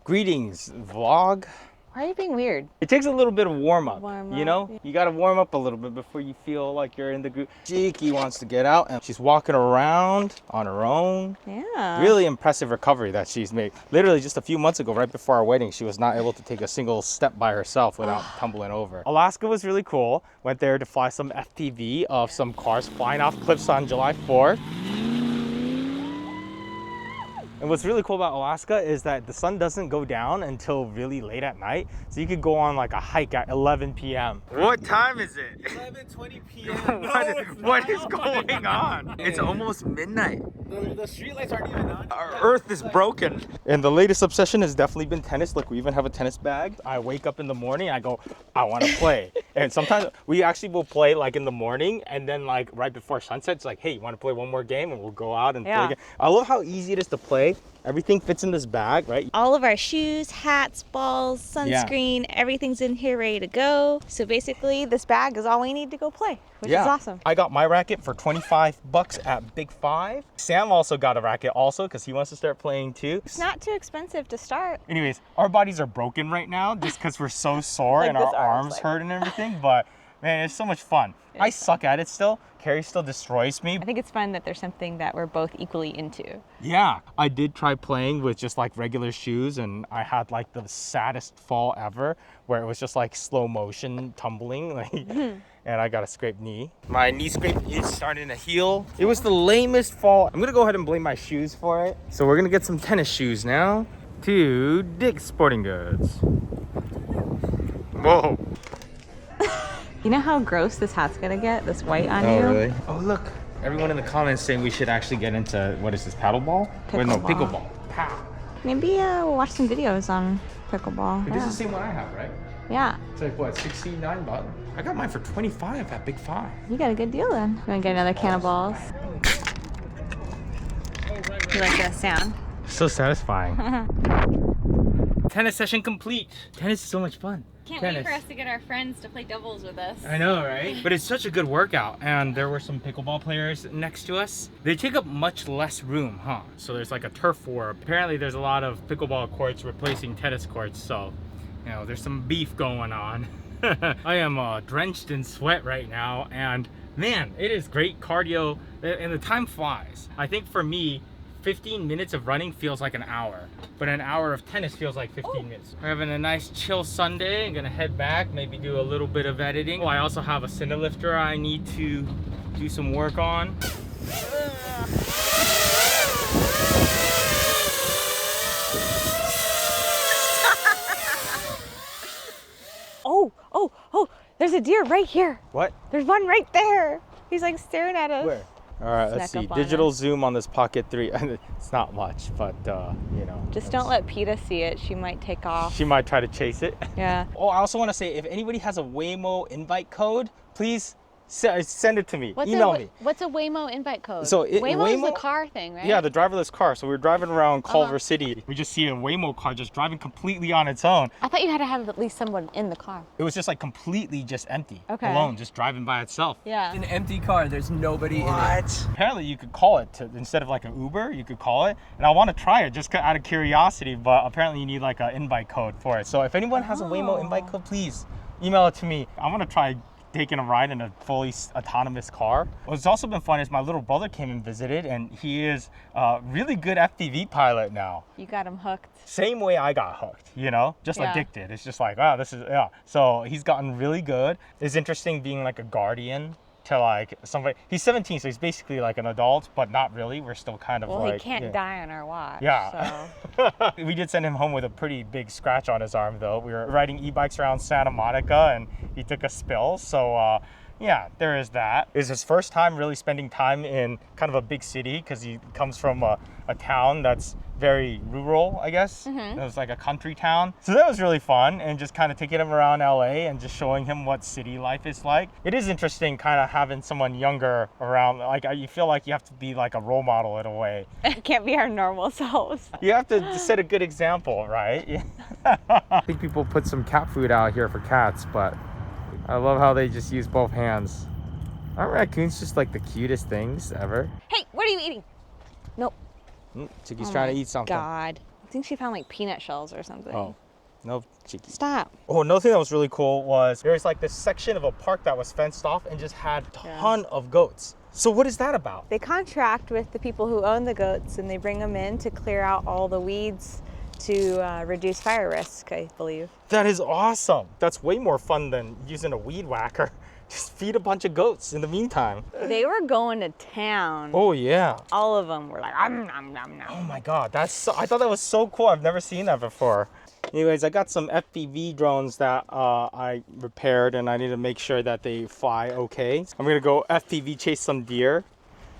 Greetings, vlog. Why are you being weird? It takes a little bit of warm up, you know? Yeah. You gotta warm up a little bit before you feel like you're in the group. Jiki wants to get out and she's walking around on her own. Yeah. Really impressive recovery that she's made. Literally just a few months ago, right before our wedding, she was not able to take a single step by herself without tumbling over. Alaska was really cool. Went there to fly some FPV of some cars flying off cliffs on July 4th. And what's really cool about Alaska is that the sun doesn't go down until really late at night. So you could go on like a hike at 11 p.m. What time is it? 11:20 p.m. What is going on? It's almost midnight. The streetlights aren't even on. Our earth is broken. And the latest obsession has definitely been tennis. Look, we even have a tennis bag. I wake up in the morning, I go, I want to play. And sometimes we actually will play like in the morning and then like right before sunset, it's like, hey, you want to play one more game? And we'll go out and play again. I love how easy it is to play. Everything fits in this bag, right? All of our shoes, hats, balls, sunscreen, everything's in here ready to go. So basically this bag is all we need to go play, which is awesome. I got my racket for 25 bucks at Big Five. Sam also got a racket also because he wants to start playing too. It's not too expensive to start. Anyways, our bodies are broken right now just because we're so sore Like and our this arm's arms hurt and everything, but man, it's so much fun. I suck at it still. Carrie still destroys me. I think it's fun that there's something that we're both equally into. Yeah, I did try playing with just like regular shoes and I had like the saddest fall ever where it was just like slow motion tumbling like, and I got a scraped knee. My knee scrape is starting to heal. It was the lamest fall. I'm gonna go ahead and blame my shoes for it. So we're gonna get some tennis shoes now to Dick's Sporting Goods. Whoa. You know how gross this hat's gonna get? This white on you? Really? Oh, look. Everyone in the comments saying we should actually get into, what is this, paddleball? Wait, no, pickleball. Pow. Maybe we'll watch some videos on pickleball. This is the same one I have, right? Yeah. It's like, what, 69 bucks? I got mine for 25 at Big Five. You got a good deal then. You wanna get another can of balls? You like that sound? So satisfying. Tennis session complete. Tennis is so much fun. Can't wait for us to get our friends to play doubles with us. I know, right? But it's such a good workout. And there were some pickleball players next to us. They take up much less room, huh? So there's like a turf war. Apparently there's a lot of pickleball courts replacing tennis courts. So, you know, there's some beef going on. I am drenched in sweat right now. And man, it is great cardio. And the time flies. I think for me, 15 minutes of running feels like an hour, but an hour of tennis feels like 15 minutes. We're having a nice chill Sunday. I'm gonna head back, maybe do a little bit of editing. Oh, I also have a Cinelifter I need to do some work on. Oh, there's a deer right here. What? There's one right there. He's like staring at us. Where? All right, let's see. Digital zoom on this Pocket 3. It's not much, but you know. Just don't let PETA see it. She might take off. She might try to chase it. Yeah. Oh, I also want to say, if anybody has a Waymo invite code, please send it to me. Email me. What's a Waymo invite code? So Waymo's the car thing, right? Yeah, the driverless car. So we were driving around Culver City. We just see a Waymo car just driving completely on its own. I thought you had to have at least someone in the car. It was just like completely just empty. Okay. Alone, just driving by itself. Yeah. An empty car, there's nobody in it. Apparently you could call it instead of like an Uber, you could call it. And I want to try it just out of curiosity, but apparently you need like an invite code for it. So if anyone has a Waymo invite code, please email it to me. I want to try taking a ride in a fully autonomous car. What's also been fun is my little brother came and visited, and he is a really good FPV pilot now. You got him hooked. Same way I got hooked, you know, just addicted. It's just like, wow, this is, So he's gotten really good. It's interesting being like a guardian to like somebody. He's 17, so he's basically like an adult, but not really. We're still kind of Well, he can't die on our watch. Yeah. So. We did send him home with a pretty big scratch on his arm, though. We were riding e-bikes around Santa Monica, and he took a spill. So, yeah, there is that. It's his first time really spending time in kind of a big city because he comes from a town that's very rural, I guess. It was like a country town. So that was really fun, and just kind of taking him around LA and just showing him what city life is like. It is interesting kind of having someone younger around. Like, you feel like you have to be like a role model in a way. It can't be our normal selves. You have to set a good example, right? I think people put some cat food out here for cats, but I love how they just use both hands. Aren't raccoons just like the cutest things ever? Hey, what are you eating? Nope. Chicky's trying to eat something. God. think she found like peanut shells or something. Oh, no cheeky. Stop. Oh, another thing that was really cool was there's like this section of a park that was fenced off and just had a ton of goats. So what is that about? They contract with the people who own the goats and they bring them in to clear out all the weeds to reduce fire risk, I believe. That is awesome. That's way more fun than using a weed whacker. Just feed a bunch of goats in the meantime. They were going to town. Oh yeah. All of them were like, nom, nom, nom. Oh my God, I thought that was so cool. I've never seen that before. Anyways, I got some FPV drones that I repaired and I need to make sure that they fly okay. I'm gonna go FPV chase some deer.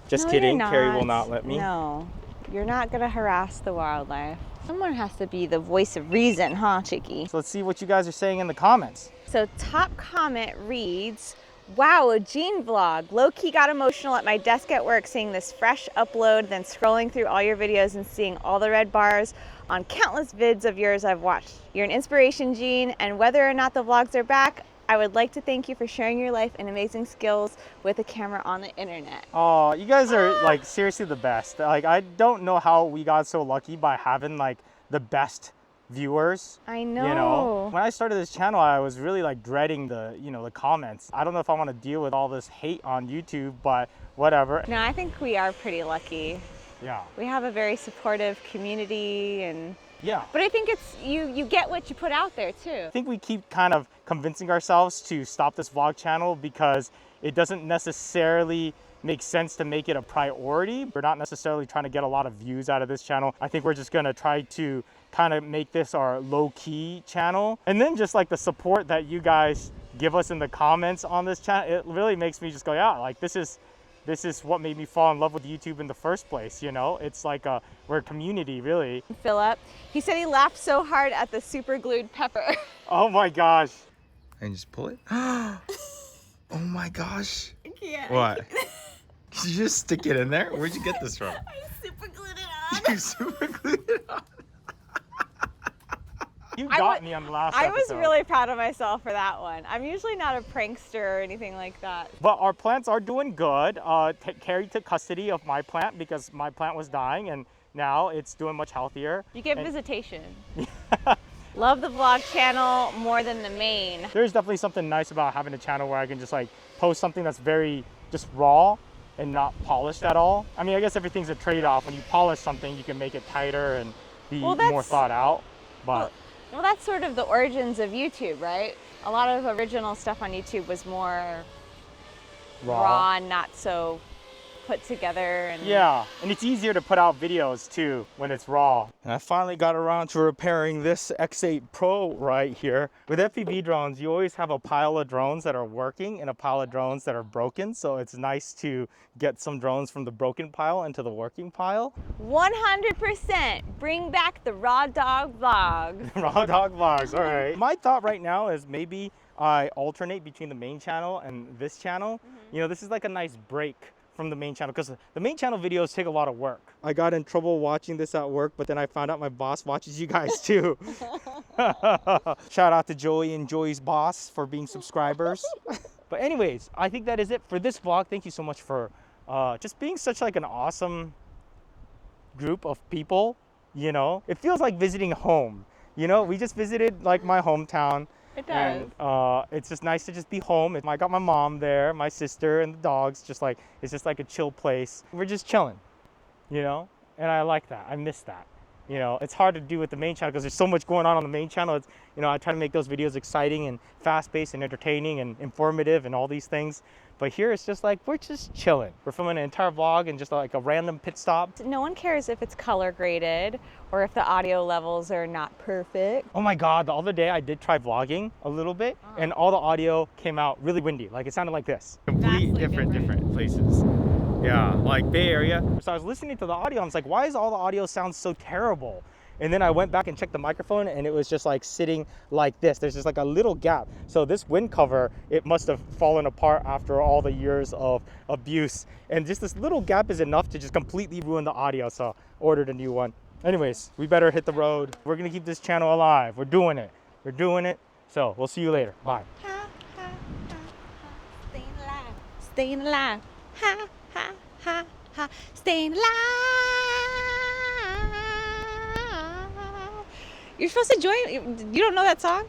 Just No, kidding, you're Carrie not. will not let me. No, you're not gonna harass the wildlife. Someone has to be the voice of reason, huh, Chicky? So let's see what you guys are saying in the comments. So top comment reads, wow, a Gene vlog. Low-key got emotional at my desk at work seeing this fresh upload, then scrolling through all your videos and seeing all the red bars on countless vids of yours I've watched. You're an inspiration, Gene, and whether or not the vlogs are back, I would like to thank you for sharing your life and amazing skills with a camera on the internet. Oh, you guys are like seriously the best. Like I don't know how we got so lucky by having like the best viewers. I know. You know, when I started this channel, I was really like dreading the comments. I don't know if I want to deal with all this hate on YouTube, but whatever. No, I think we are pretty lucky. Yeah. We have a very supportive community and Yeah. but I think it's you get what you put out there too. I think we keep kind of convincing ourselves to stop this vlog channel because it doesn't necessarily make sense to make it a priority. We're not necessarily trying to get a lot of views out of this channel. I think we're just gonna try to kind of make this our low-key channel. And then just like the support that you guys give us in the comments on this channel, it really makes me just go, yeah, like this is what made me fall in love with YouTube in the first place, you know? It's like we're a community, really. Philip, he said he laughed so hard at the super glued pepper. Oh my gosh. And just pull it. Oh my gosh. Yeah. What? Did you just stick it in there? Where'd you get this from? I super glued it on. You super glued it on. You I got wa- me on the last I was episode. really proud of myself for that one. I'm usually not a prankster or anything like that. But our plants are doing good. Carrie took custody of my plant because my plant was dying, and now it's doing much healthier. You get And- visitation. Love the vlog channel more than the main. There's definitely something nice about having a channel where I can just like post something that's very just raw and not polished at all. I mean, I guess everything's a trade-off. When you polish something, you can make it tighter and be Well, more that's- thought out. But Well, that's sort of the origins of YouTube, right? A lot of original stuff on YouTube was more raw and not so put together. And yeah, and it's easier to put out videos too when it's raw. And I finally got around to repairing this X8 Pro right here. With FPV drones, you always have a pile of drones that are working and a pile of drones that are broken. So it's nice to get some drones from the broken pile into the working pile. 100% bring back the raw dog vlog. Raw dog vlogs, all right. My thought right now is maybe I alternate between the main channel and this channel. You know, this is like a nice break from the main channel because the main channel videos take a lot of work. I got in trouble watching this at work, but then I found out my boss watches you guys too. Shout out to Joey and Joey's boss for being subscribers. But anyways, I think that is it for this vlog. Thank you so much for just being such like an awesome group of people. You know, it feels like visiting home. You know, we just visited like my hometown. It does. And it's just nice to just be home. I got my mom there, my sister, and the dogs. Just like it's just like a chill place. We're just chilling, you know, and I like that. I miss that. You know, it's hard to do with the main channel because there's so much going on the main channel. It's, you know, I try to make those videos exciting and fast-paced and entertaining and informative and all these things. But here it's just like we're just chilling. We're filming an entire vlog and just like a random pit stop. No one cares if it's color graded or if the audio levels are not perfect. Oh my God, the other day I did try vlogging a little bit and all the audio came out really windy. Like it sounded like this. Complete different places. Yeah, like Bay Area. So I was listening to the audio. I was like, why is all the audio sound so terrible? And then I went back and checked the microphone and it was just like sitting like this. There's just like a little gap. So this wind cover, it must have fallen apart after all the years of abuse. And just this little gap is enough to just completely ruin the audio. So ordered a new one. Anyways, we better hit the road. We're gonna keep this channel alive. We're doing it. We're doing it. So we'll see you later. Bye. Ha, ha, ha, ha. Staying alive. Staying alive. Ha, ha, ha, ha. Staying alive. You're supposed to join. You don't know that song?